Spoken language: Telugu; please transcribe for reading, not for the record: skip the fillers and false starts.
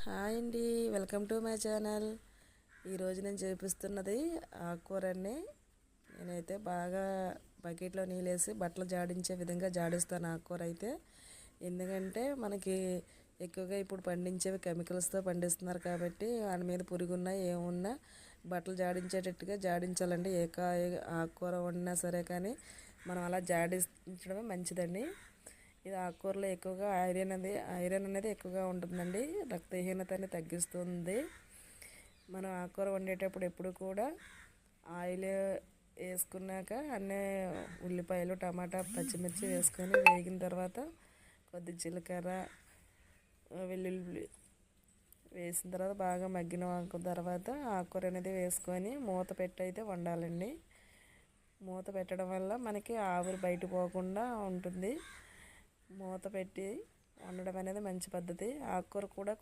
హాయ్ అండి, వెల్కమ్ టు మై ఛానల్. ఈరోజు నేను చూపిస్తున్నది ఆకుకూరని. నేనైతే బాగా బకెట్లో నీళ్ళేసి బట్టలు జాడించే విధంగా జాడిస్తాను ఆకుకూర అయితే. ఎందుకంటే మనకి ఎక్కువగా ఇప్పుడు పండించేవి కెమికల్స్తో పండిస్తున్నారు కాబట్టి వాటి మీద పురుగున్నా ఏమున్నా బట్టలు జాడించేటట్టుగా జాడించాలండి. ఏ కాయ ఆకుకూర వండినా సరే కానీ మనం అలా జాడించడమే మంచిదండి. ఇది ఆకుకూరలో ఎక్కువగా ఐరన్ అనేది ఎక్కువగా ఉంటుందండి. రక్తహీనతని తగ్గిస్తుంది. మనం ఆకుకూర వండేటప్పుడు ఎప్పుడు కూడా ఆయిల్ వేసుకున్నాక అన్నీ ఉల్లిపాయలు, టమాటా, పచ్చిమిర్చి వేసుకొని వేగిన తర్వాత కొద్ది జీలకర్ర, వెల్లుల్లి వేసిన తర్వాత బాగా మగ్గిన తర్వాత ఆకుకూర అనేది వేసుకొని మూత పెట్టి అయితే వండాలండి. మూత పెట్టడం వల్ల మనకి ఆవిరి బయట పోకుండా ఉంటుంది. మూత పెట్టి వండడం అనేది మంచి పద్ధతి. ఆకుకూర కూడా